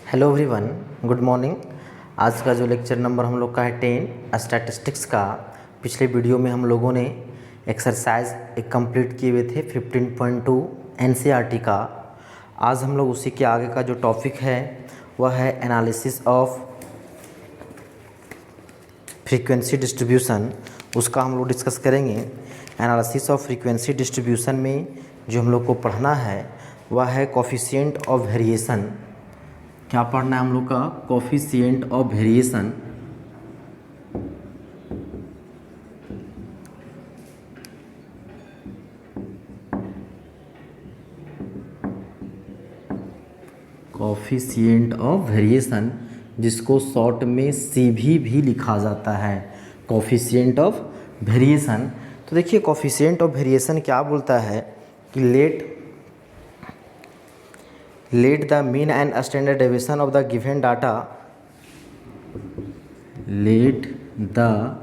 Hello everyone, good morning. आज का जो लेक्चर नंबर हम लोग का है 10 स्टैटिस्टिक्स का। पिछले वीडियो में हम लोगों ने एक्सरसाइज एक कंप्लीट किए हुए थे 15.2 एनसीईआरटी का। आज हम लोग उसी के आगे का जो टॉपिक है वह है एनालिसिस ऑफ फ्रीक्वेंसी डिस्ट्रीब्यूशन। उसका हम लोग डिस्कस करेंगे। एनालिसिस ऑफ फ्रीक्वेंसी डिस्ट्रीब्यूशन में जो हम लोग को पढ़ना है वह है कोफिशिएंट ऑफ वेरिएशन। क्या पढ़ना है हम लोग का? Coefficient of variation. Coefficient of variation, जिसको शॉर्ट में सीवी भी लिखा जाता है, कोफिशिएंट ऑफ वेरिएशन। तो देखिए कोफिशिएंट ऑफ वेरिएशन क्या बोलता है कि let the mean and standard deviation of the given data, let the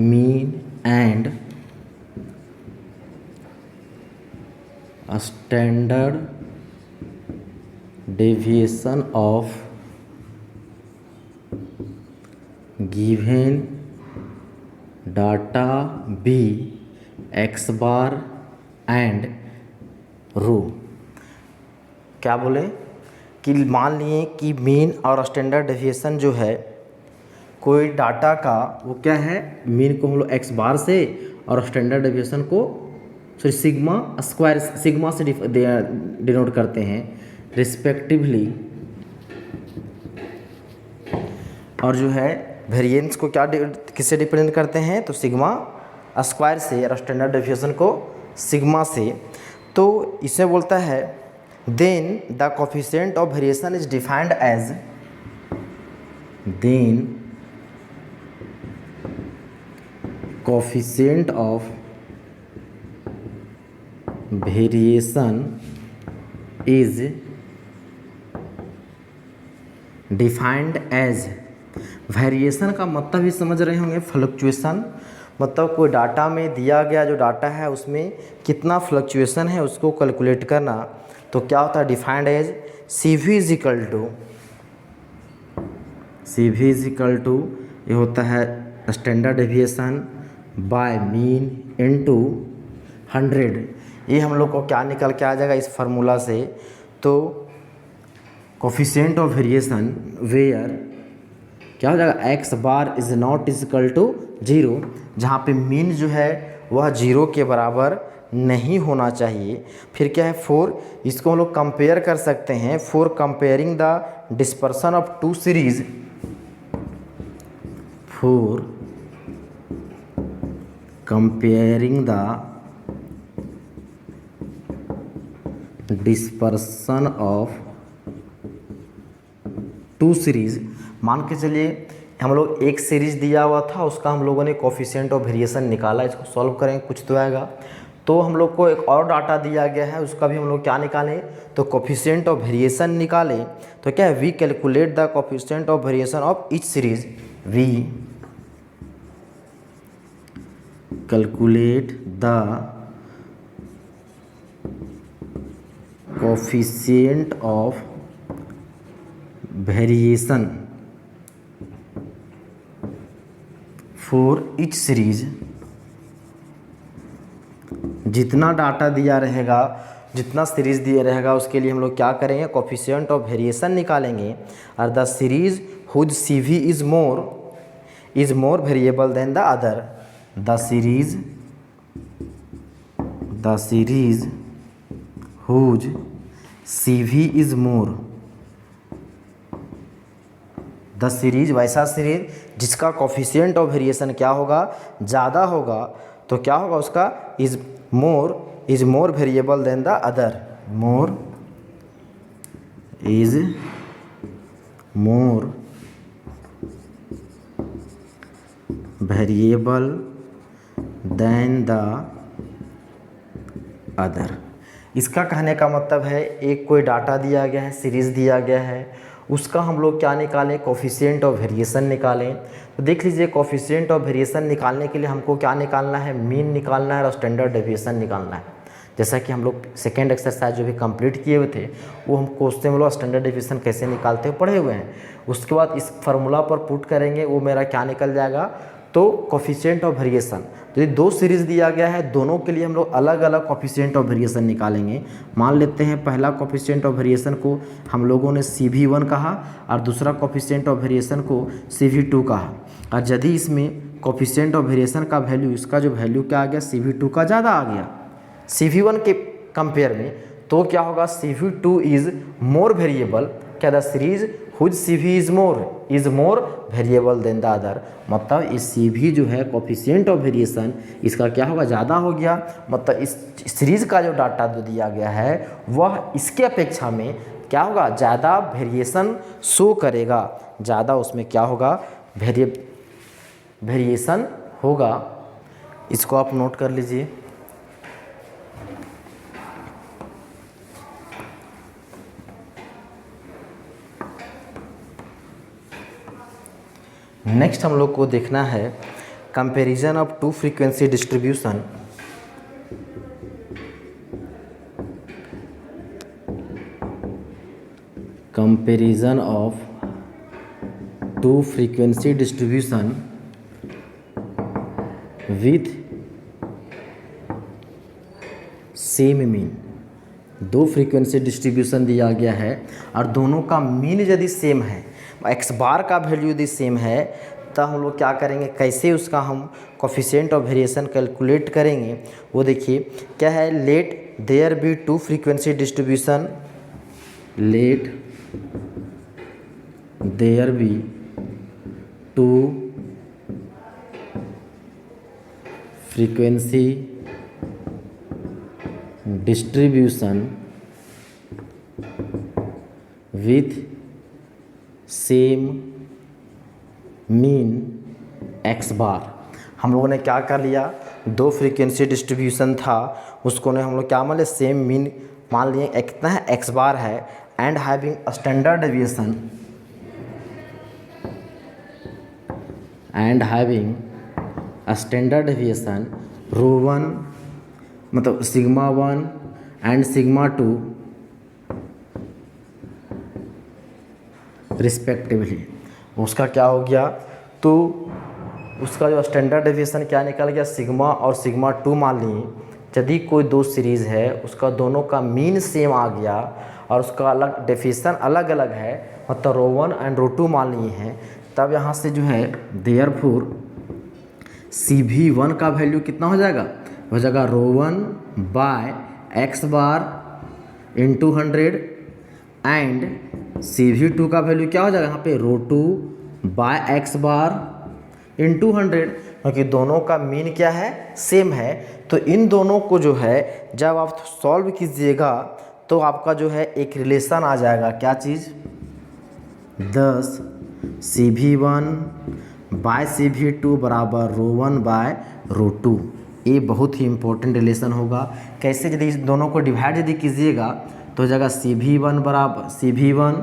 mean and standard deviation of given data be x bar and rho। क्या बोले कि मान लिए कि मीन और स्टैंडर्ड डेविएशन जो है कोई डाटा का, वो क्या है, मीन को हम लोग एक्स बार से और स्टैंडर्ड डेविएशन को सिग्मा स्क्वायर सिग्मा से डिनोट करते हैं रिस्पेक्टिवली। और जो है वेरिएंस को क्या किससे डिपेंड करते हैं, तो सिग्मा स्क्वायर से और स्टैंडर्ड डेविएशन को सिग्मा से। तो इसे बोलता है then the coefficient of variation is defined as coefficient of variation is defined as, variation का मतलब ही समझ रहे होंगे, फ्लक्चुएशन। मतलब कोई डाटा में दिया गया जो डाटा है उसमें कितना फ्लक्चुएशन है उसको कैलकुलेट करना। तो क्या होता है, defined as CV is equal to ये होता है standard deviation by mean into 100। ये हम लोग को क्या निकल के आ जाएगा इस फार्मूला से, तो कोफिशिएंट ऑफ वेरिएशन वेयर क्या हो जाएगा, X bar is not is equal to 0, जहाँ पे मीन जो है वह 0 के बराबर नहीं होना चाहिए। फिर क्या है 4, इसको हम लोग कंपेयर कर सकते हैं। For comparing the dispersion of two series, for comparing the dispersion of two series. मान के चलिए हम लोग एक सीरीज दिया हुआ था, उसका हम लोगों ने कोफिशिएंट ऑफ वेरिएशन निकाला। इसको सॉल्व करेंगे कुछ तो आएगा। तो हम लोग को एक और डाटा दिया गया है, उसका भी हम लोग क्या निकालें, तो कोफिशिएंट ऑफ वेरिएशन निकालें। तो क्या है, we calculate the coefficient of variation of each series. We calculate the coefficient of variation for each series. जितना डाटा दिया रहेगा, जितना सीरीज दिया रहेगा, उसके लिए हम लोग क्या करेंगे, कोफिशिएंट ऑफ वेरिएशन निकालेंगे। और the series whose CV is more variable than the other. The series whose CV is more, the series वैसा सीरीज जिसका कोफिशिएंट ऑफ वेरिएशन क्या होगा, ज़्यादा होगा। तो क्या होगा उसका, is more variable than the other. More variable than the other. इसका कहने का मतलब है एक कोई डाटा दिया गया है, सीरीज दिया गया है, उसका हम लोग क्या निकालें, कोफिशिएंट ऑफ वेरिएशन निकालें। तो देख लीजिए कोफिशिएंट ऑफ वेरिएशन निकालने के लिए हमको क्या निकालना है, मीन निकालना है और स्टैंडर्ड डेविएशन निकालना है। जैसा कि हम लोग सेकेंड एक्सरसाइज जो भी कंप्लीट किए हुए थे वो हम क्वेश्चन में लोग स्टैंडर्ड डेविएशन कैसे निकालते हैं पढ़े हुए हैं। उसके बाद इस फार्मूला पर पुट करेंगे, वो मेरा क्या निकल जाएगा, तो कोफिशिएंट ऑफ वेरिएशन। तो ये दो सीरीज़ दिया गया है, दोनों के लिए हम लोग अलग अलग कोफिशिएंट ऑफ वेरिएशन निकालेंगे। मान लेते हैं पहला कोफिशिएंट ऑफ वेरिएशन को हम लोगों ने CV1 कहा और दूसरा कोफिशिएंट ऑफ वेरिएशन को CV2 कहा। और यदि इसमें कोफिशिएंट ऑफ वेरिएशन का वैल्यू, इसका जो वैल्यू क्या आ गया, CV2 का ज़्यादा आ गया CV1 के कंपेयर में, तो क्या होगा, CV2 इज़ मोर वेरिएबल। क्या the series whose CV is more variable than the other. मतलब इस CV जो है कोफिशिएंट ऑफ वेरिएशन इसका क्या होगा, ज़्यादा हो गया। मतलब इस सीरीज़ का जो डाटा जो दिया गया है वह इसके अपेक्षा में क्या होगा, ज़्यादा वेरिएशन शो करेगा, ज़्यादा उसमें क्या होगा, वेरिएशन होगा। इसको आप नोट कर लीजिए। नेक्स्ट हम लोग को देखना है comparison of two frequency distribution. Comparison of two frequency distribution with same mean. दो फ्रीक्वेंसी डिस्ट्रीब्यूशन दिया गया है और दोनों का मीन यदि सेम है, एक्स बार का वैल्यू यदि सेम है, तो हम लोग क्या करेंगे, कैसे उसका हम कोफिशिएंट ऑफ वेरिएशन कैलकुलेट करेंगे वो देखिए क्या है। Let there be two frequency distribution, let there be two frequency distribution with same mean X bar. हम लोगों ने क्या कर लिया, दो फ्रीक्वेंसी डिस्ट्रीब्यूशन था, उसको ने हम लोग क्या मान लिया, सेम मीन मान लिए। एक कितना है, एक्स बार है, and having standard deviation, and having standard deviation ρ1 मतलब सिग्मा 1 एंड सिग्मा 2 रिस्पेक्टिवली। उसका क्या हो गया, तो उसका जो स्टैंडर्ड डेविएशन क्या निकल गया, सिग्मा और सिग्मा 2 मान लिए। यदि कोई दो सीरीज़ है उसका दोनों का मीन सेम आ गया और उसका अलग डेफिनेशन अलग अलग है, मतलब ρ1 एंड ρ2 मान लिए हैं, तब यहाँ से जो है देयरफॉर CV1 का वैल्यू कितना हो जाएगा, हो जाएगा ρ1 by X bar into 100 and CV2 का वैल्यू क्या हो जाएगा यहाँ पे, ρ2 बाय एक्स बार इंटू 100, क्योंकि दोनों का मीन क्या है, सेम है। तो इन दोनों को जो है जब आप सॉल्व कीजिएगा तो आपका जो है एक रिलेशन आ जाएगा, क्या चीज़, 10 CV1 बाय CV2 बराबर ρ1 बाय ρ2। ये बहुत ही इम्पोर्टेंट रिलेशन होगा। कैसे, यदि इस दोनों को डिवाइड यदि कीजिएगा तो हो जाएगा CV1 बराबर CV1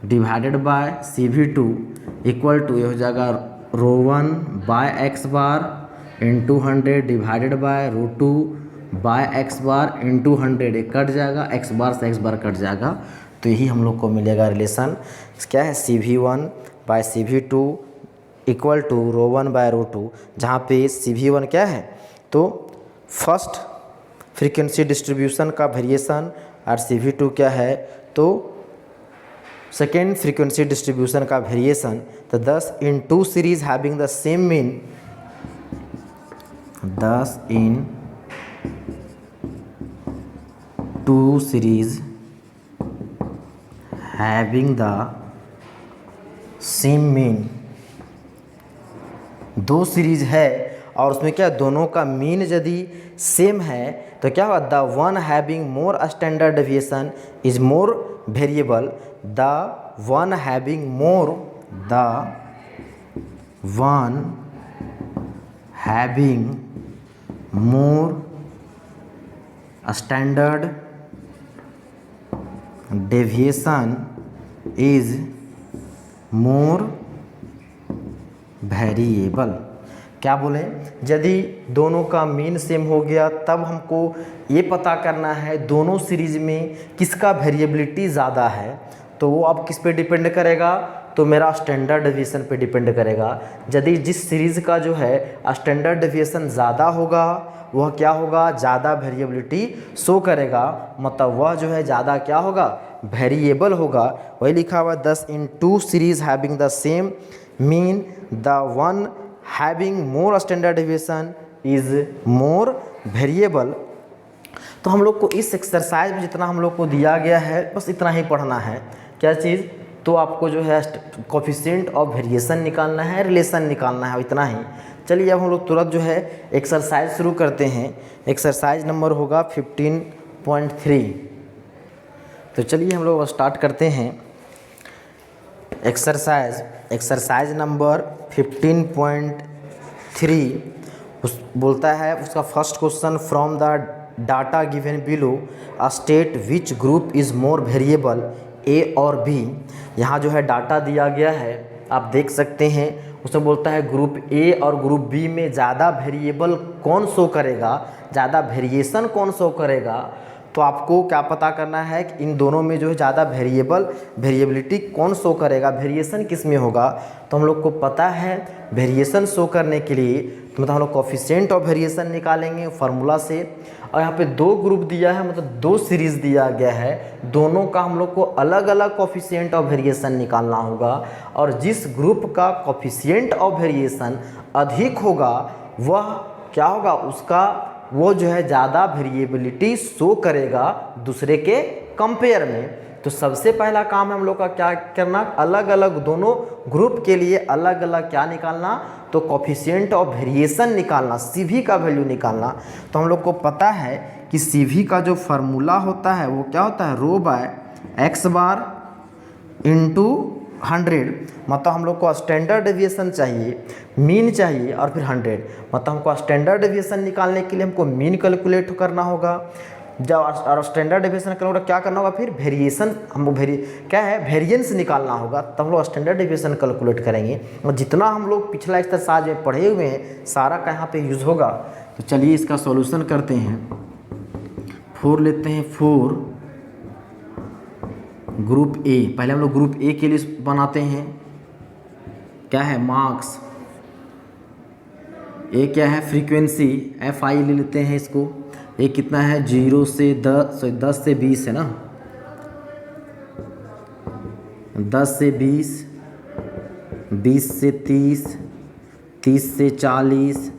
divided by CV2 equal to, ये हो जाएगा ρ1 by X bar into 100 divided by ρ2 by X bar into 100। ये कट जाएगा, एक्स बार से एक्स बार कट जाएगा, तो यही हम लोग को मिलेगा रिलेशन। क्या है, CV1 by CV2 equal to ρ1 bye ρ2, जहाँ पे CV1 क्या है, तो फर्स्ट फ्रीक्वेंसी डिस्ट्रीब्यूशन का वेरिएशन और CV2 क्या है, तो सेकेंड फ्रीक्वेंसी डिस्ट्रीब्यूशन का वेरिएशन। तो 10 in two series having the same mean, 10 in two series having the same mean. दो सीरीज है और उसमें क्या, दोनों का मीन यदि सेम है तो क्या होगा, the one having more standard deviation is more variable, the one having more, the one having more standard deviation is more variable. क्या बोले, यदि दोनों का मीन सेम हो गया तब हमको ये पता करना है दोनों सीरीज में किसका वेरिएबिलिटी ज़्यादा है। तो वो अब किस पे डिपेंड करेगा, तो मेरा स्टैंडर्ड डेविएशन पे डिपेंड करेगा। यदि जिस सीरीज़ का जो है स्टैंडर्ड डेविएशन ज़्यादा होगा वह क्या होगा, ज़्यादा वेरिएबिलिटी शो करेगा, मतलब वह जो है ज़्यादा क्या होगा, वेरिएबल होगा। वही लिखा हुआ 10 इन 2 series having the same mean the one having more standard deviation is more variable. तो हम लोग को इस एक्सरसाइज में जितना हम लोग को दिया गया है बस इतना ही पढ़ना है। क्या चीज़, तो आपको जो है कोफिशिएंट ऑफ वेरिएशन निकालना है, रिलेशन निकालना है, इतना ही। चलिए अब हम लोग तुरंत जो है एक्सरसाइज शुरू करते हैं। एक्सरसाइज नंबर होगा 15.3। तो चलिए हम लोग स्टार्ट करते हैं। एक्सरसाइज नंबर 15.3 बोलता है, उसका first question, from the data given below state which group is more variable, A और बी। यहाँ जो है डाटा दिया गया है, आप देख सकते हैं। उसमें बोलता है ग्रुप ए और ग्रुप बी में ज़्यादा वेरिएबल कौन शो करेगा, ज़्यादा वेरिएशन कौन शो करेगा। तो आपको क्या पता करना है कि इन दोनों में जो है ज़्यादा वेरिएबिलिटी कौन शो करेगा, वेरिएशन किस में होगा। तो हम लोग को पता है वेरिएशन शो करने के लिए तो मतलब हम लोग कोफिशिएंट ऑफ वेरिएशन निकालेंगे फार्मूला से। और यहाँ पे 2 ग्रुप दिया है, मतलब 2 सीरीज़ दिया गया है, दोनों का हम लोग को अलग अलग कोफिशिएंट ऑफ वेरिएशन निकालना होगा। और जिस ग्रुप का कोफिशिएंट ऑफ वेरिएशन अधिक होगा वह क्या होगा, उसका वो जो है ज़्यादा वेरिएबिलिटी शो करेगा दूसरे के कंपेयर में। तो सबसे पहला काम है हम लोग का क्या करना, अलग अलग दोनों ग्रुप के लिए अलग अलग क्या निकालना, तो कोफिशिएंट ऑफ वेरिएशन निकालना, CV का वैल्यू निकालना। तो हम लोग को पता है कि CV का जो फार्मूला होता है वो क्या होता है, रो बाय एक्स बार इंटू 100। मतलब हम लोग को स्टैंडर्ड डेविएशन चाहिए, मीन चाहिए और फिर 100। मतलब हमको स्टैंडर्ड डेविएशन निकालने के लिए हमको मीन कैलकुलेट करना होगा। जब और स्टैंडर्ड डेविएशन करना होगा क्या करना होगा, फिर वेरिएशन हमको क्या है, वेरिएंस निकालना होगा। तब हम लोग स्टैंडर्ड डेविएशन कैलकुलेट करेंगे। और जितना हम लोग पिछला एक्सरसाइज में पढ़े हुए हैं सारा का यहाँ पे यूज़ होगा। तो चलिए इसका सॉल्यूशन करते हैं। 4 लेते हैं, 4 ग्रुप ए। पहले हम लोग ग्रुप ए के लिए बनाते हैं, क्या है, मार्क्स। ए क्या है, फ्रीक्वेंसी, FI ले लेते हैं इसको। ये कितना है, 0 से 10 से 20 है ना, 10 से 20, 20 से 30, 30 से 40,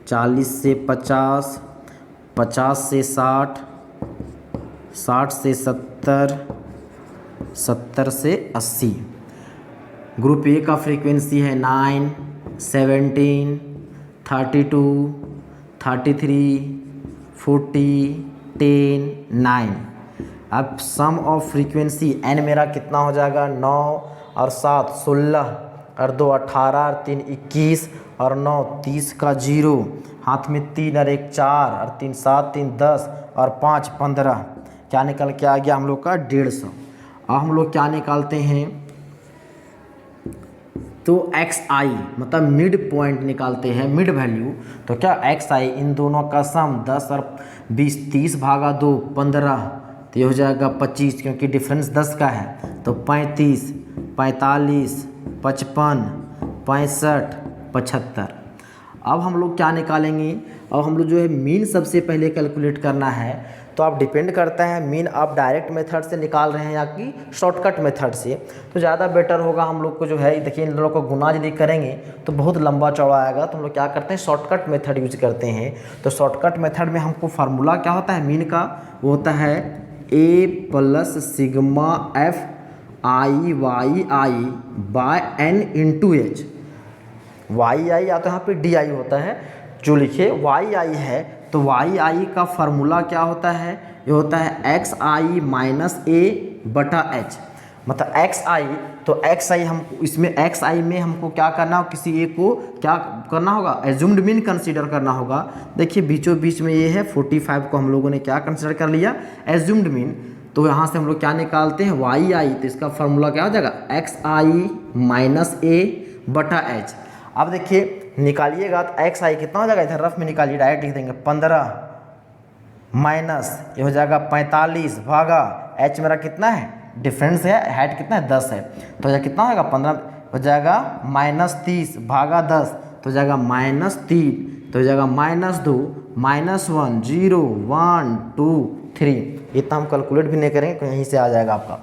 40 से 50, 50 से 60, 60 से 70, 70 से 80। ग्रुप ए का फ्रीक्वेंसी है 9, 17, 32, 33, 40, 10, 9। अब सम ऑफ फ्रीक्वेंसी n मेरा कितना हो जाएगा, 9 और 7 16 और 2 18 और 3 21 और 9 30 का 0, हाथ में 3 और 1 4 और 3 7 3 10 और 5 15। क्या निकल के आ गया हम लोग का 150। अब हम लोग क्या निकालते हैं, तो XI मतलब मिड पॉइंट निकालते हैं, मिड वैल्यू। तो क्या XI इन दोनों का सम 10 और 20, 30 भागा 2 15, तो ये हो जाएगा 25, क्योंकि डिफरेंस 10 का है। तो 35, 45, 55, 65, 75। अब हम लोग क्या निकालेंगे, अब हम लोग जो है मीन सबसे पहले कैलकुलेट करना है। तो आप डिपेंड करता है मीन आप डायरेक्ट मेथड से निकाल रहे हैं या कि शॉर्टकट मेथड से, तो ज़्यादा बेटर होगा हम लोग को जो है। देखिए इन दोनों को गुना यदि करेंगे तो बहुत लंबा चौड़ा आएगा, तो हम लोग क्या करते हैं, शॉर्टकट मेथड यूज करते हैं। तो शॉर्टकट मेथड में हमको फार्मूला क्या होता है मीन का, वो होता है A + sigma FI/YI by N × H। YI या तो यहाँ पे DI होता है, जो लिखे YI है, तो YI का फार्मूला क्या होता है, ये होता है XI - A/H। मतलब XI, तो XI हम इसमें XI में हमको क्या करना होगा, किसी एक को क्या करना होगा, एज्यूम्ड मीन कंसीडर करना होगा। देखिए बीचों बीच में ये है 45 को हम लोगों ने क्या कंसीडर कर लिया, एज्यूम्ड मीन। तो यहाँ से हम लोग क्या निकालते हैं, YI, तो इसका फार्मूला क्या हो जाएगा, XI - A/H। अब देखिए निकालिएगा तो एक्स आई कितना हो जाएगा, इधर रफ में निकालिए, डायरेक्ट लिख देंगे 15 माइनस ये हो जाएगा 45 भागा एच मेरा कितना है, डिफरेंस है, हाइट कितना है 10 है, तो यह कितना होगा 15 हो जाएगा -30 भागा 10 तो हो जाएगा -3 तो हो जाएगा -2 -1 0 1 2 3। इतना हम कैलकुलेट भी नहीं करेंगे तो यहीं से आ जाएगा आपका।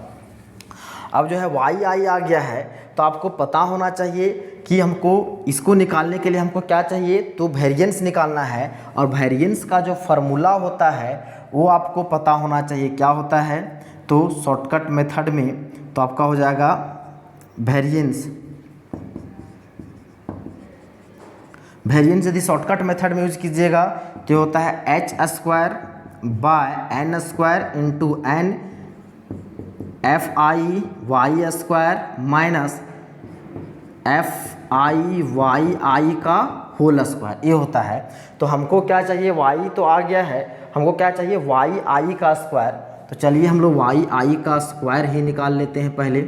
अब जो है वाई आई आ गया है तो आपको पता होना चाहिए कि हमको इसको निकालने के लिए हमको क्या चाहिए, तो वेरिएंस निकालना है। और वेरिएंस का जो फार्मूला होता है वो आपको पता होना चाहिए, क्या होता है, तो शॉर्टकट मेथड में तो आपका हो जाएगा वेरिएंस यदि शॉर्टकट मेथड में यूज कीजिएगा तो होता है h² bye n² into n FI/Y² minus FI/YI का होल स्क्वायर, ये होता है। तो हमको क्या चाहिए, y तो आ गया है, हमको क्या चाहिए YI का स्क्वायर। तो चलिए हम लोग YI का स्क्वायर ही निकाल लेते हैं पहले।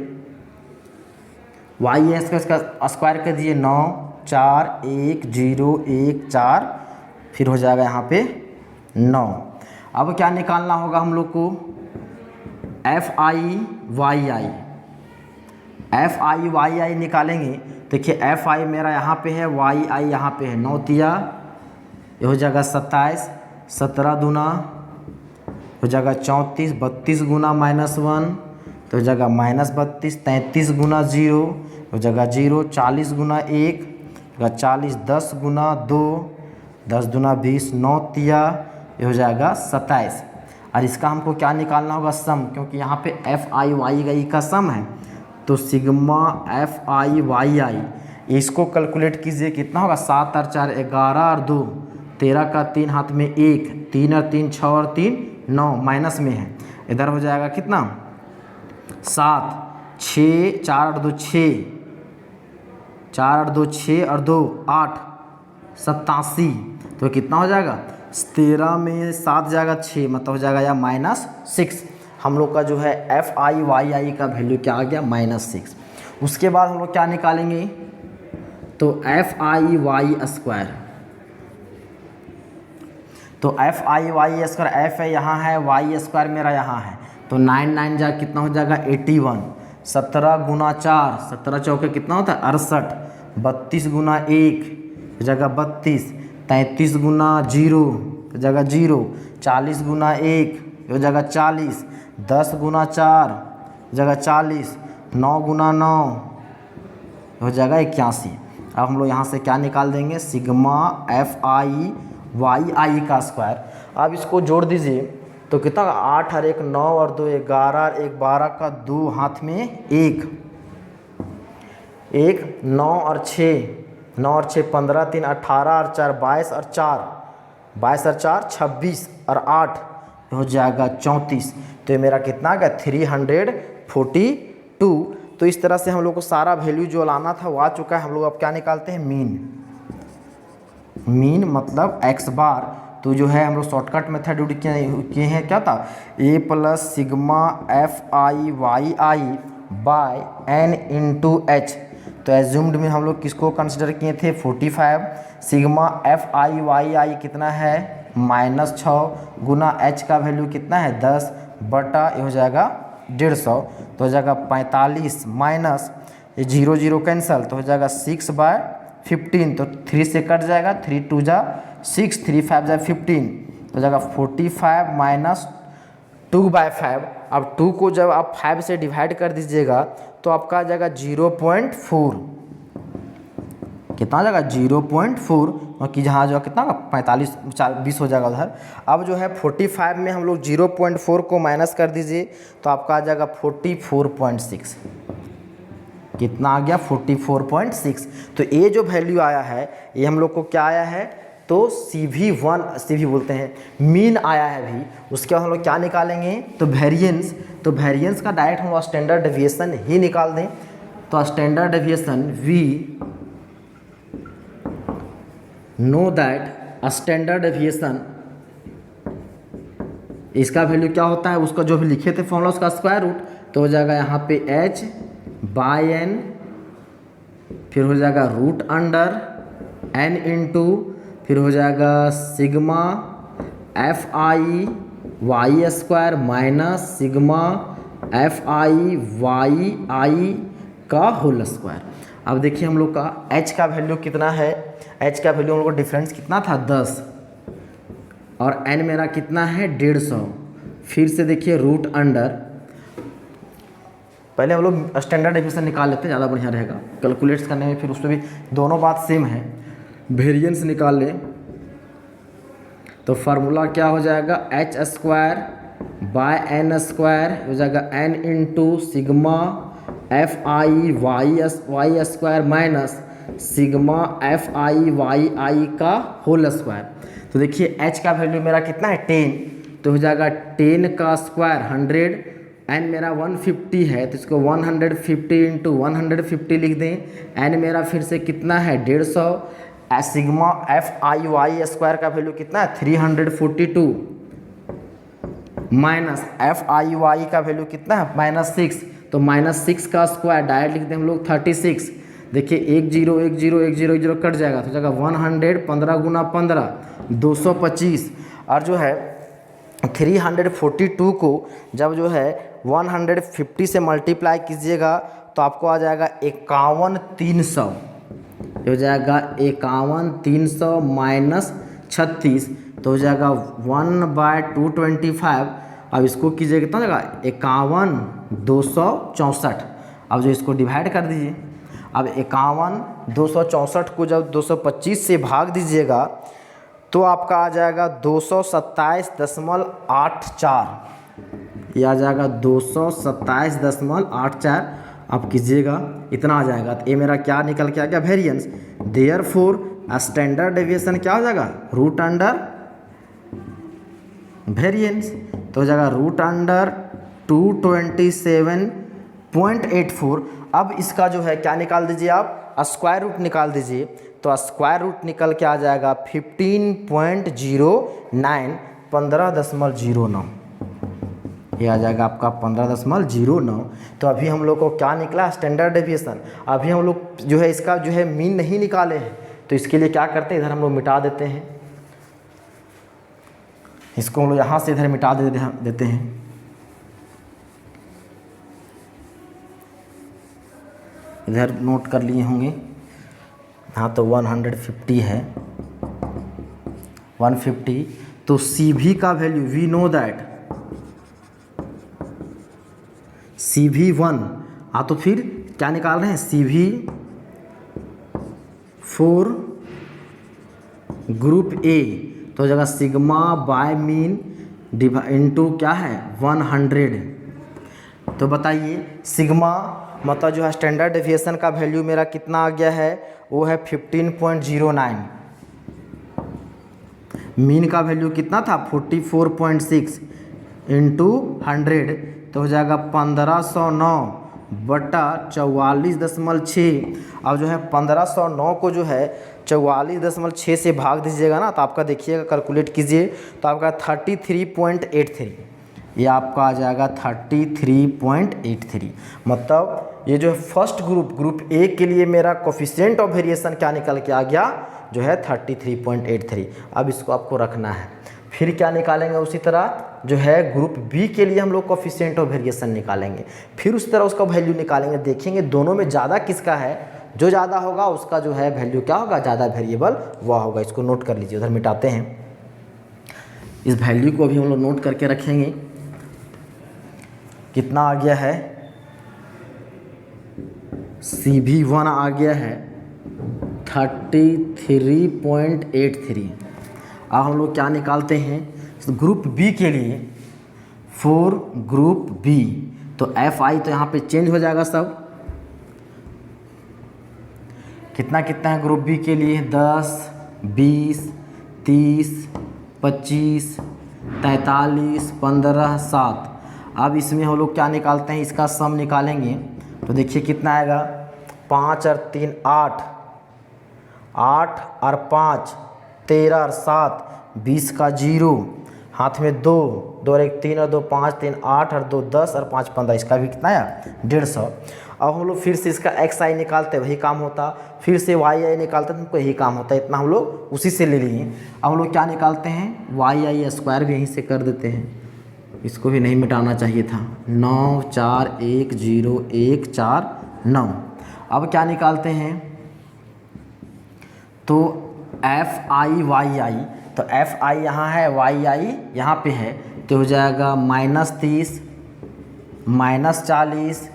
YI का स्क्वायर कर दिए 9 4 1 0 1 4, फिर हो जाएगा यहाँ पे 9। अब क्या निकालना होगा हम लोग को, FI/YI निकालेंगे। देखिए FI मेरा यहाँ पे है, YI यहाँ पे है, 9 तिया ये हो जाएगा 27, 17 दूना हो जाएगा 34, 32 गुना -1 तो हो जाएगा -32, 33 गुना 0 हो जाएगा 0, 40 गुना 1 हो 40, 10 गुना 2 10 दूना 20, 9 तिया ये हो जाएगा 27। और इसका हमको क्या निकालना होगा, सम, क्योंकि यहाँ पे FI/YI का सम है तो सिग्मा FI/YI इसको कैलकुलेट कीजिए कितना होगा, 7 और 4 11 और 2 13 का 3 हाथ में 1 3 और 3 6 और 3 9 माइनस में है, इधर हो जाएगा कितना 7 6 4 और 2 6 4 और 2 6 और 2 8 87 तो कितना हो जाएगा 13 में 7 जाएगा 6 मतलब हो जाएगा या -6। हम लोग का जो है FI/YI का वैल्यू क्या आ गया -6। उसके बाद हम लोग क्या निकालेंगे, तो FI/Y², तो FI/Y² F है यहाँ है, Y² मेरा यहाँ है, तो 9 9 जा कितना हो जाएगा 81, 17 गुना 4 17 चौके कितना होता है 68, 32 गुना 1 जगह 32, 33 गुना 0 जगह 0, 40 गुना 1 जगह 40, 10 गुना 4 जगह 40, 9 गुना 9 हो जाएगा 81। अब हम लोग यहाँ से क्या निकाल देंगे, सिग्मा FI/YI का स्क्वायर। अब इसको जोड़ दीजिए तो कितना 8 और 1 9 और 2 11 और 1 12 का 2 हाथ में 1 9 और 6 9 और 6 15 3 18 और 4 22 और 4 26 और 8 हो जाएगा 34। तो ये मेरा कितना आ गया 342। तो इस तरह से हम लोग को सारा वैल्यू जो लाना था वो आ चुका है। हम लोग अब क्या निकालते हैं, मीन मतलब x बार। तो जो है हम लोग शॉर्टकट मेथड यूज किए हैं, क्या था a plus sigma FI/YI by n into h। तो एज्यूम्ड में हम लोग किसको कंसिडर किए थे 45, सिग्मा FI/YI कितना है -6 गुना h का वैल्यू कितना है 10 बटा ये हो जाएगा 150 तो हो जाएगा 45 माइनस ये 0 0 कैंसल तो हो जाएगा 6/15 तो 3 से कट जाएगा 3 2 जा 6 3 5 जा 15 तो हो जाएगा 45 माइनस 2/5। अब 2 को जब आप 5 से डिवाइड कर दीजिएगा तो आपका आ जाएगा 0.4, कितना आ जाएगा 0.4 कि जहाँ जो कितना 45 20 हो जाएगा उधर। अब जो है 45 में हम लोग 0.4 को माइनस कर दीजिए तो आपका आ जाएगा 44.6, कितना आ गया 44.6। तो ये जो वैल्यू आया है ये हम लोग को क्या आया है, तो CV बोलते हैं मीन आया है भी। उसके बाद हम लोग क्या निकालेंगे, तो वेरिएंस। तो वेरिएंस का डायरेक्ट हम स्टैंडर्ड डेविएशन ही निकाल दें। तो standard deviation V know that standard deviation इसका वैल्यू क्या होता है, उसका जो भी लिखे थे फॉर्मूला उसका स्क्वायर रूट। तो हो जाएगा यहाँ पे h/n फिर हो जाएगा √(n) n इंटू फिर हो जाएगा sigma F I Y square minus sigma F I Y I का होल स्क्वायर। अब देखिए हम लोग का h का वैल्यू कितना है, h का वैल्यू हम लोग को डिफरेंस कितना था 10 और n मेरा कितना है 150। फिर से देखिए रूट अंडर, पहले हम लोग स्टैंडर्ड डेफिनेशन निकाल लेते हैं, ज़्यादा बढ़िया रहेगा कैलकुलेट्स करने में, फिर उसमें भी दोनों बात सेम है। वेरिएंस निकाल ले तो फार्मूला क्या हो जाएगा H square by N square हो जाएगा n into sigma F I Y square minus sigma F I Y I का होल स्क्वायर। तो देखिए h का वैल्यू मेरा कितना है 10, तो हो जाएगा 10 का स्क्वायर 100, n मेरा 150 है तो इसको 150 इंटू 150 लिख दें। n मेरा फिर से कितना है 150, sigma F I Y square का वैल्यू कितना है 342 माइनस एफ आई वाई का वैल्यू कितना है -6, तो -6 का स्क्वायर डायरेक्ट लिख दें हम लोग 36। देखिए 1 0 1 0 1 0 1 0 कट जाएगा तो जगह 100 15 गुना 15 225, और जो है 342 को जब जो है 150 से मल्टीप्लाई कीजिएगा तो आपको आ जाएगा 51,300, हो जाएगा 51,300 माइनस 36 तो हो जाएगा 1/225। अब इसको कीजिए कितना हो जाएगा 51,264। अब जो इसको डिवाइड कर दीजिए, अब 51,264 को जब 225 से भाग दीजिएगा तो आपका आ जाएगा 227.84, ये आ जाएगा 227.84। आप कीजिएगा इतना आ जाएगा, तो ये मेरा क्या निकल के आ गया वेरिएंस। देयरफॉर स्टैंडर्ड डेविएशन क्या हो जाएगा रूट अंडर वेरिएंस, तो हो जाएगा रूट अंडर 227.84। अब इसका जो है क्या निकाल दीजिए आप स्क्वायर रूट निकाल दीजिए, तो स्क्वायर रूट निकल के आ जाएगा 15.09 15.09, ये आ जाएगा आपका 15.09। तो अभी हम लोग को क्या निकला स्टैंडर्ड डेविएशन। अभी हम लोग जो है इसका जो है मीन नहीं निकाले हैं, तो इसके लिए क्या करते हैं इधर हम लोग मिटा देते हैं, इसको हम लोग यहाँ से इधर मिटा देते हैं। इधर नोट कर लिए होंगे, हाँ तो 150 है 150, तो CV का value we know that CV1, हाँ तो फिर क्या निकाल रहे हैं CV फॉर ग्रुप A, तो जगह सिग्मा बाय मीन इंटू क्या है 100। तो बताइए सिग्मा मतलब जो है स्टैंडर्ड डेविएशन का वैल्यू मेरा कितना आ गया है, वो है 15.09, मीन का वैल्यू कितना था 44.6 इंटू 100, तो हो जाएगा 1509/44.6। अब जो है 1509 को जो है 44.6 से भाग दीजिएगा ना, तो आपका देखिएगा कैलकुलेट कीजिए तो आपका 33.83, ये आपका आ जाएगा 33.83। मतलब ये जो है फर्स्ट ग्रुप A के लिए मेरा कोफिशिएंट ऑफ वेरिएशन क्या निकल के आ गया जो है 33.83। अब इसको आपको रखना है, फिर क्या निकालेंगे उसी तरह जो है ग्रुप B के लिए हम लोग कोफिशिएंट ऑफ वेरिएशन निकालेंगे, फिर उसी तरह उसका वैल्यू निकालेंगे, देखेंगे दोनों में ज़्यादा किसका है, जो ज़्यादा होगा उसका जो है वैल्यू क्या होगा ज़्यादा वेरिएबल वह होगा। इसको नोट कर लीजिए, उधर मिटाते हैं, इस वैल्यू को अभी हम लोग नोट करके रखेंगे। कितना आ गया है CV1 आ गया है 33.83। अब हम लोग क्या निकालते हैं ग्रुप B के लिए, फॉर ग्रुप B, तो FI तो यहाँ पे चेंज हो जाएगा सब, कितना कितना है ग्रुप B के लिए 10 20 30 25 43 15 7। अब इसमें हम लोग क्या निकालते हैं, इसका सम निकालेंगे तो देखिए कितना आएगा 5 और 3 8, 8 और 5 13 और 7 20 का 0, हाथ में 2, 2 और 1 3 और 2 5, 3 8 और 2 10 और 5 15, इसका भी कितना आया 150। अब हम लोग फिर से इसका एक्स आई निकालते वही काम होता, फिर से वाई आई निकालते तो हमको यही काम होता है, इतना हम लोग उसी से ले लिए। अब हम लोग क्या निकालते हैं, वाई आई स्क्वायर भी यहीं से कर देते हैं, इसको भी नहीं मिटाना चाहिए था। 9 4 1 0 1 4 9। अब क्या निकालते हैं, तो एफ आई वाई आई, तो एफ आई यहाँ है, वाई आई यहाँ पे है, तो हो जाएगा -30 -40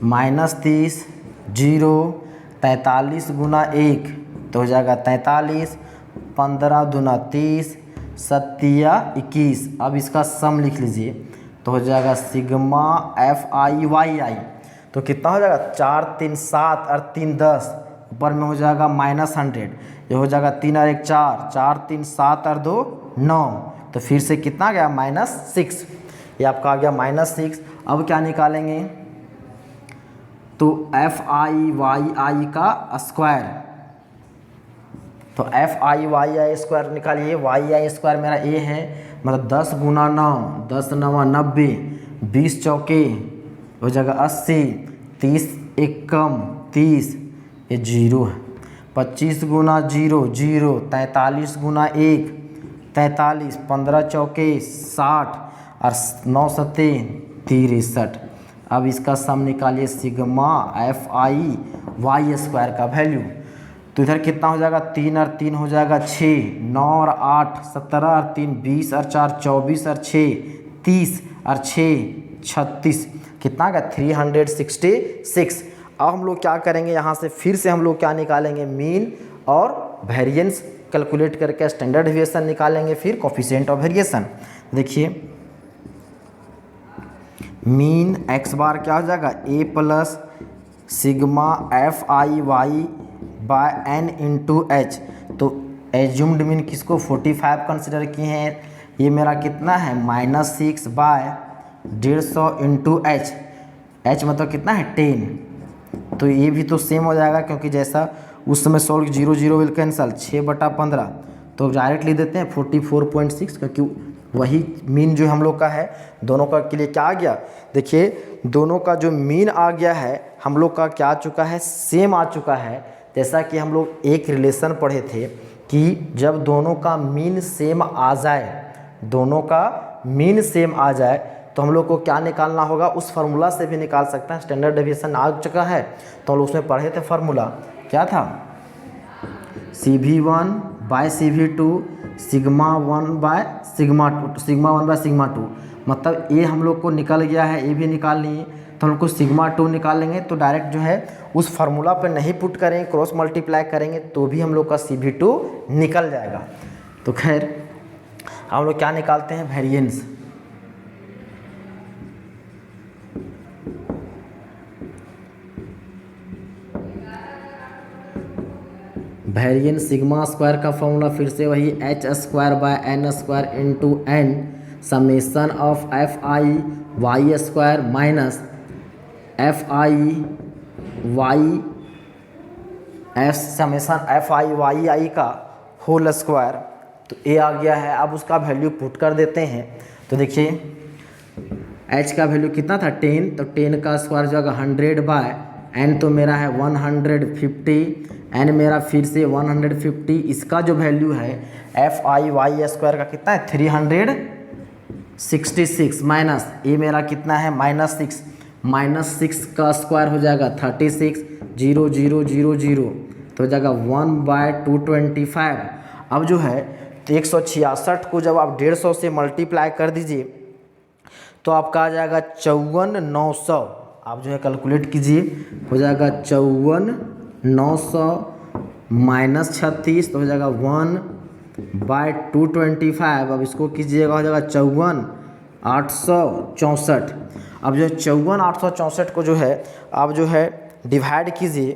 -30 0 43 गुना 1 तो हो जाएगा 43, 15 दूना 30, 7 21। अब इसका सम लिख लीजिए, तो हो जाएगा सिग्मा एफ आई वाई आई, तो कितना हो जाएगा 4 3 7 और 3 10, ऊपर में हो जाएगा -100, ये हो जाएगा 3 और 1 4, 4 3 7 और 2 9, तो फिर से कितना आ गया -6, ये आपका आ गया -6। अब क्या निकालेंगे, तो एफ आई वाई आई का स्क्वायर, तो F I Y I square निकालिए। वाई आई स्क्वायर मेरा ए है, मतलब 10 गुना 9, 10 9 90, 20 चौके हो जाएगा 80, 30 1 कम 30, ये 0 है। 25 गुना 0 0, 43 गुना 1 43, 15 चौके 60 और 9 सत्ते 63। अब इसका सम निकालिए, sigma F I Y square का वैल्यू, तो इधर कितना हो जाएगा 3 और 3 हो जाएगा 6, 9 और 8 17 और 3 20 और 4 24 और 6 30 और 6 36, कितना का 366। अब हम लोग क्या करेंगे, यहाँ से फिर से हम लोग क्या निकालेंगे, मीन और वेरिएंस कैलकुलेट करके स्टैंडर्ड डेविएशन निकालेंगे, फिर कोफिशिएंट ऑफ वेरिएशन। देखिए मीन एक्स बार क्या हो जाएगा, A plus sigma F I Y by N into H, तो एज्यूम्ड मीन किसको 45 कंसिडर किए हैं, ये मेरा कितना है -6 बाय 150 इंटू एच, एच मतलब कितना है 10, तो ये भी तो सेम हो जाएगा, क्योंकि जैसा उस समय सॉल्व 0 0 विल कैंसल, 6/15, तो डायरेक्ट लिख देते हैं 44.6, क्योंकि वही मीन जो हम लोग का है, दोनों का के लिए क्या आ गया, देखिए दोनों का जो मीन आ गया है हम लोग का क्या आ चुका है, सेम आ चुका है। जैसा कि हम लोग एक रिलेशन पढ़े थे कि जब दोनों का मीन सेम आ जाए, दोनों का मीन सेम आ जाए तो हम लोग को क्या निकालना होगा, उस फार्मूला से भी निकाल सकते हैं। स्टैंडर्ड डेविएशन आ चुका है, तो हम लोग उसमें पढ़े थे फार्मूला, क्या था, CV1 by CV2 sigma 1 by sigma 2, sigma 1 by sigma 2, मतलब ये हम लोग को निकल गया है, ये भी निकाल लिए, तो हम लोग को सिग्मा 2 निकालेंगे, तो डायरेक्ट जो है उस फार्मूला पर नहीं पुट करेंगे, क्रॉस मल्टीप्लाई करेंगे तो भी हम लोग का CV2 निकल जाएगा। तो खैर हम लोग क्या निकालते हैं, वेरिएंस, वेरिएंस सिग्मा स्क्वायर का फॉर्मूला फिर से वही H square by N square into N summation of F I Y square minus F I Y F summation F I Y I का होल स्क्वायर, तो ए आ गया है। अब उसका वैल्यू पुट कर देते हैं, तो देखिए एच का वैल्यू कितना था 10, तो 10 का स्क्वायर जो होगा 100 बाय एन, तो मेरा है 150, एन मेरा फिर से 150, इसका जो वैल्यू है एफ आई वाई स्क्वायर का कितना है 366 माइनस ये मेरा कितना है -6 का स्क्वायर हो जाएगा 36, 0 0 0 0, तो हो जाएगा 1/225। अब जो है 166 को जब आप 150 से मल्टीप्लाई कर दीजिए तो आपका आ जाएगा 54,900, आप जो है कैलकुलेट कीजिए, हो जाएगा 54,900 माइनस 36, तो हो जाएगा 1/225। अब इसको कीजिएगा, हो जाएगा 54,864। अब जो है 54,864 को जो है आप जो है डिवाइड कीजिए,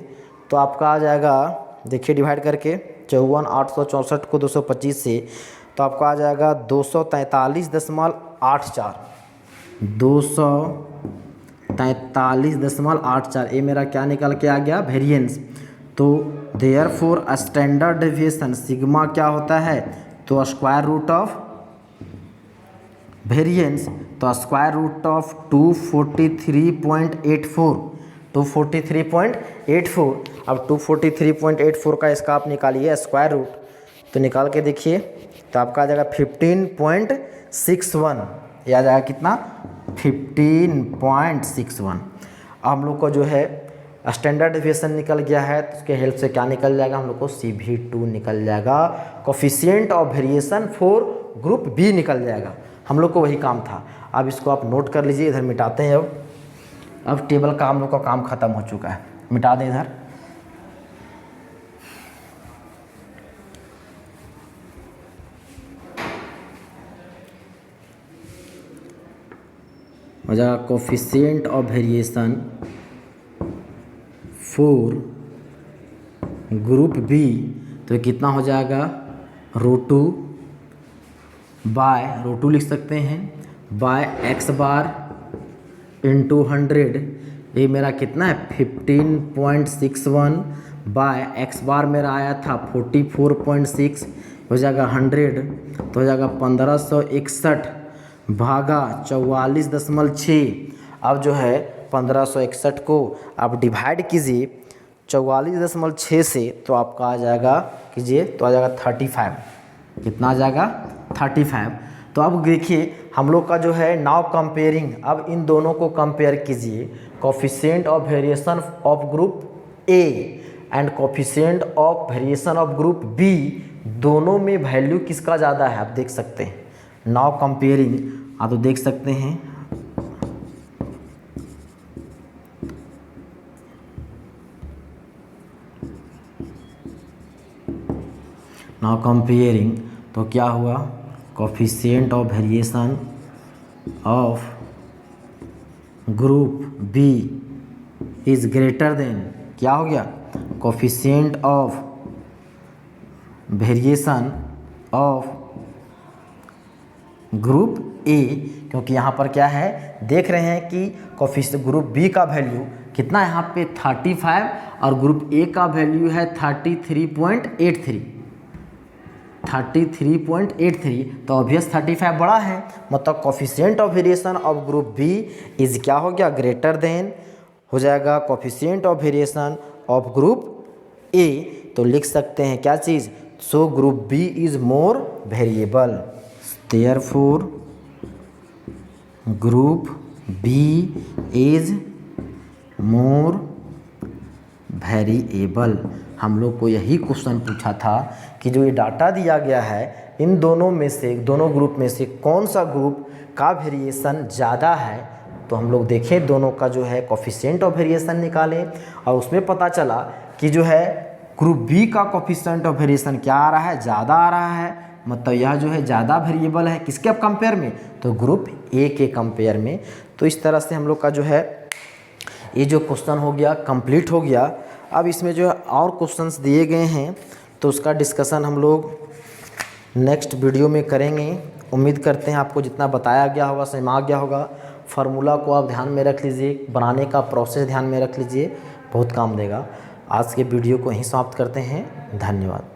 तो आपका आ जाएगा, देखिए डिवाइड करके 54,864 को 225 से, तो आपका आ जाएगा 243.84, 243.84, ये मेरा क्या निकल के आ गया, वेरिएंस। तो देयरफॉर स्टैंडर्ड डेविएशन सिग्मा क्या होता है, तो स्क्वायर रूट ऑफ वेरिएंस, तो स्क्वायर रूट ऑफ 243.84, 243.84। अब 243.84 का इसका आप निकालिए स्क्वायर रूट, तो निकाल के देखिए तो आपका आ जाएगा 15.61। यह आ जाएगा कितना? 15.61। अब हम लोग को जो है स्टैंडर्ड डेविएशन निकल गया है, तो उसके हेल्प से क्या निकल जाएगा हम लोग को? CV2 निकल जाएगा, coefficient of variation for group B निकल जाएगा। हम लोग को वही काम था। अब इसको आप नोट कर लीजिए, इधर मिटाते हैं। अब टेबल का हम लोग का काम ख़त्म हो चुका है, मिटा दें इधर। हो जाएगा coefficient of variation for group B, तो कितना हो जाएगा? √2 बाय √2 लिख सकते हैं, बाय x बार इंटू 100। ये मेरा कितना है? 15.61 बाय x बार मेरा आया था 44.6, हो जाएगा 100, तो हो जाएगा 1561 भागा 44.6। अब जो है 1561 को आप डिवाइड कीजिए 44.6 से, तो आपका आ जाएगा, कीजिए तो आ जाएगा 35। कितना आ जाएगा? 35। तो अब देखिए हम लोग का जो है नाउ कंपेयरिंग, अब इन दोनों को कंपेयर कीजिए, coefficient of variation of group A and coefficient of variation of group B, दोनों में वैल्यू किसका ज़्यादा है? आप देख सकते हैं नाउ कंपेयरिंग, आप तो देख सकते हैं नाउ कंपेयरिंग, तो क्या हुआ? Coefficient of variation of group B is greater than, क्या हो गया? Coefficient of variation of group A, क्योंकि यहाँ पर क्या है, देख रहे हैं कि कोफिशिएंट ग्रुप बी का वैल्यू कितना है यहाँ पे 35 और ग्रुप ए का वैल्यू है 33.83, 33.83, तो ऑब्वियस 35 बड़ा है, मतलब coefficient of variation of group B is क्या हो गया? ग्रेटर देन हो जाएगा coefficient of variation of group A. तो लिख सकते हैं क्या चीज़? So group B is more variable, therefore group B is more variable. हम लोग को यही क्वेश्चन पूछा था कि जो ये डाटा दिया गया है, इन दोनों में से, दोनों ग्रुप में से कौन सा ग्रुप का वेरिएशन ज़्यादा है। तो हम लोग देखें दोनों का जो है कोफिशिएंट ऑफ वेरिएशन निकालें, और उसमें पता चला कि जो है ग्रुप बी का कोफिशिएंट ऑफ वेरिएशन क्या आ रहा है? ज़्यादा आ रहा है, मतलब यह जो है ज़्यादा वेरिएबल है किसके कंपेयर में? तो ग्रुप ए के कंपेयर में। तो इस तरह से हम लोग का जो है ये जो क्वेश्चन हो गया कंप्लीट हो गया। अब इसमें जो है और क्वेश्चंस दिए गए हैं, तो उसका डिस्कशन हम लोग नेक्स्ट वीडियो में करेंगे। उम्मीद करते हैं आपको जितना बताया गया होगा समझ आ गया होगा। फार्मूला को आप ध्यान में रख लीजिए, बनाने का प्रोसेस ध्यान में रख लीजिए, बहुत काम देगा। आज के वीडियो को यहीं समाप्त करते हैं। धन्यवाद।